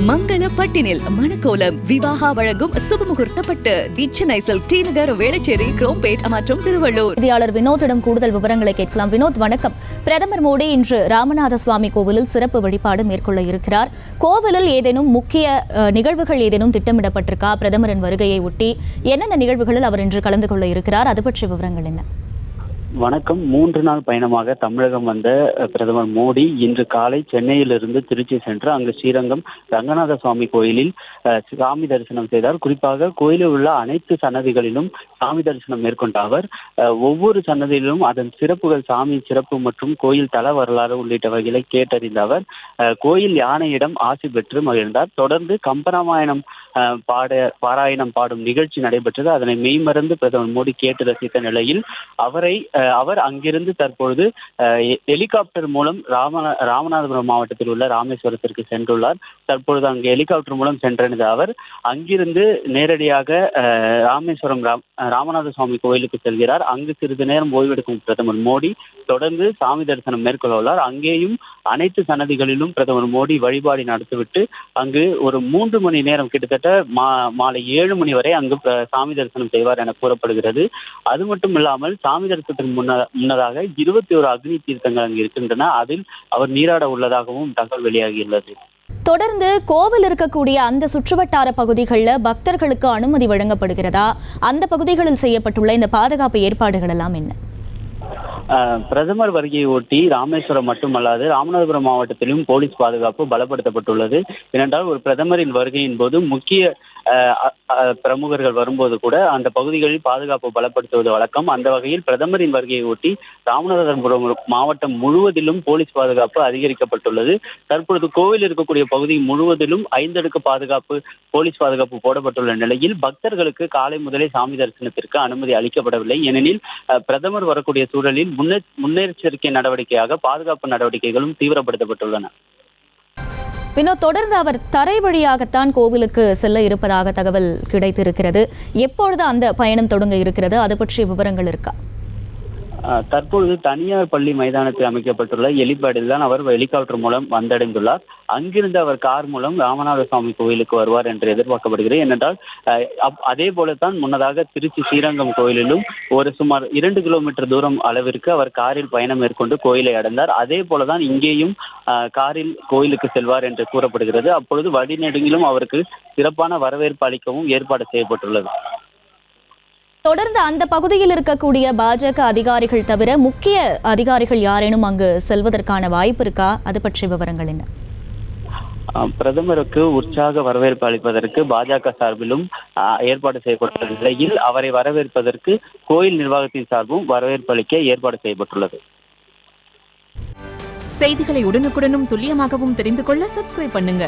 மங்கள பட்டினில் மணக்கோலம் விவாகா வழங்கும் சுபமுகூர்த்த பட்டு தி Chennai silk D நகர் வேளச்சேரி குரோம்பேட் மற்றும் திருவள்ளூர். செய்தியாளர் வினோத்திடம் கூடுதல் விவரங்களை கேட்கலாம். வினோத், வணக்கம். பிரதமர் மோடி இன்று ராமநாத சுவாமி கோவிலில் சிறப்பு வழிபாடு மேற்கொள்ள இருக்கிறார். கோவிலில் ஏதேனும் முக்கிய நிகழ்வுகள் ஏதேனும் திட்டமிடப்பட்டிருக்கா? பிரதமரின் வருகையை ஒட்டி என்னென்ன நிகழ்வுகளில் அவர் இன்று கலந்து கொள்ள இருக்கிறார்? அது பற்றிய விவரங்கள் என்ன? வணக்கம். 3 நாள் பயணமாக தமிழகம் வந்த பிரதமர் மோடி இன்று காலை சென்னையிலிருந்து திருச்சி சென்று அங்கு ஸ்ரீரங்கம் ரங்கநாத சுவாமி கோயிலில் சாமி தரிசனம் செய்தார். குறிப்பாக கோயிலில் உள்ள அனைத்து சன்னதிகளிலும் சாமி தரிசனம் மேற்கொண்ட அவர் ஒவ்வொரு சன்னதியிலும் அதன் சிறப்புகள், சாமி சிறப்பு மற்றும் கோயில் தல வரலாறு உள்ளிட்ட வகைகளை கேட்டறிந்த அவர் கோயில் யானையிடம் ஆசி பெற்று மகிழ்ந்தார். தொடர்ந்து கம்பராமாயணம் பாராயணம் பாடும் நிகழ்ச்சி நடைபெற்றது. அதனை மெய்மறந்து பிரதமர் மோடி கேட்டு ரசித்த நிலையில் அவர் அங்கிருந்து தற்பொழுது ஹெலிகாப்டர் மூலம் ராமநாதபுரம் மாவட்டத்தில் உள்ள ராமேஸ்வரத்திற்கு சென்றுள்ளார். தற்பொழுது அங்கு ஹெலிகாப்டர் மூலம் சென்றடைந்த அவர் அங்கிருந்து நேரடியாக ராமேஸ்வரம் ராமநாத சுவாமி கோயிலுக்கு செல்கிறார். அங்கு சிறிது நேரம் ஓய்வெடுக்கும் பிரதமர் மோடி தொடர்ந்து சாமி தரிசனம் மேற்கொள்ள உள்ளார். அங்கேயும் அனைத்து சன்னதிகளிலும் பிரதமர் மோடி வழிபாடு நடத்திவிட்டு அங்கு ஒரு 3 மணி நேரம், கிட்டத்தட்ட மாலை 7 மணி வரை அங்கு சாமி தரிசனம் செய்வார் என கூறப்படுகிறது. அது மட்டும் இல்லாமல் சாமி தரிசனத்திற்கு முன்னதாக 21 அக்னி தீர்த்தங்கள் அங்கு இருக்கின்றன. அதில் அவர் நீராட உள்ளதாகவும் தகவல் வெளியாகியுள்ளது. தொடர்ந்து கோவில் இருக்கக்கூடிய அந்த சுற்றுவட்டார பகுதிகளில் பக்தர்களுக்கு அனுமதி வழங்கப்படுகிறதா? அந்த பகுதிகளில் செய்யப்பட்டுள்ள இந்த பாதுகாப்பு ஏற்பாடுகள் எல்லாம் என்ன? பிரதமர் வருகையை ஒட்டி ராமேஸ்வரம் மட்டுமல்லாது ராமநாதபுரம் மாவட்டத்திலும் போலீஸ் பாதுகாப்பு பலப்படுத்தப்பட்டுள்ளது. ஏனென்றால் ஒரு பிரதமரின் வருகையின் போது முக்கிய பிரமுகர்கள் வரும்போது கூட அந்த பகுதிகளில் பாதுகாப்பு பலப்படுத்துவது வழக்கம். அந்த வகையில் பிரதமரின் வருகையை ஒட்டி ராமநாதபுரம் மாவட்டம் முழுவதிலும் போலீஸ் பாதுகாப்பு அதிகரிக்கப்பட்டுள்ளது. தற்பொழுது கோவில் இருக்கக்கூடிய பகுதி முழுவதிலும் 5 அடுக்கு பாதுகாப்பு, போலீஸ் பாதுகாப்பு போடப்பட்டுள்ள நிலையில் பக்தர்களுக்கு காலை முதலே சாமி தரிசனத்திற்கு அனுமதி அளிக்கப்படவில்லை. ஏனெனில் பிரதமர் வரக்கூடிய சூழலில் முன்னெச்சரிக்கை நடவடிக்கையாக பாதுகாப்பு நடவடிக்கைகளும் தீவிரப்படுத்தப்பட்டுள்ளன. வினோத், தொடர்ந்து அவர் தரை வழியாகத்தான் கோவிலுக்கு செல்ல இருப்பதாக தகவல் கிடைத்திருக்கிறது. எப்பொழுது அந்த பயணம் தொடங்க இருக்கிறது? அது பற்றிய விவரங்கள் இருக்கா? தற்பொழுது தனியார் பள்ளி மைதானத்தில் அமைக்கப்பட்டுள்ள ஹெலிபேடில் தான் அவர் ஹெலிகாப்டர் மூலம் வந்தடைந்துள்ளார். அங்கிருந்து அவர் கார் மூலம் ராமநாத சுவாமி கோயிலுக்கு வருவார் என்று எதிர்பார்க்கப்படுகிறது. ஏனென்றால் அதே போலத்தான் முன்னதாக திருச்சி ஸ்ரீரங்கம் கோயிலிலும் ஒரு சுமார் 2 கிலோமீட்டர் தூரம் அளவிற்கு அவர் காரில் பயணம் மேற்கொண்டு கோயிலை அடைந்தார். அதே போலதான் இங்கேயும் காரில் கோயிலுக்கு செல்வார் என்று கூறப்படுகிறது. அப்பொழுது வழிநெடுங்கிலும் அவருக்கு சிறப்பான வரவேற்பு அளிக்கவும் ஏற்பாடு செய்யப்பட்டுள்ளது. தொடர்ந்து அந்த பகுதியில் இருக்கக்கூடிய பாஜக அதிகாரிகள் தவிர முக்கிய அதிகாரிகள் யாரேனும் அங்கு செல்வதற்கான வாய்ப்பு இருக்கா? அது பற்றிய விவரங்கள் என்ன? பிரதமருக்கு உற்சாக வரவேற்பு அளிப்பதற்கு பாஜக சார்பிலும் ஏற்பாடு செய்யப்பட்டுள்ள நிலையில் அவரை வரவேற்பதற்கு கோயில் நிர்வாகத்தின் சார்பும் வரவேற்பு அளிக்க ஏற்பாடு செய்யப்பட்டுள்ளது. செய்திகளை உடனுக்குடனும் துல்லியமாகவும் தெரிந்து கொள்ள சப்ஸ்கிரைப் பண்ணுங்க.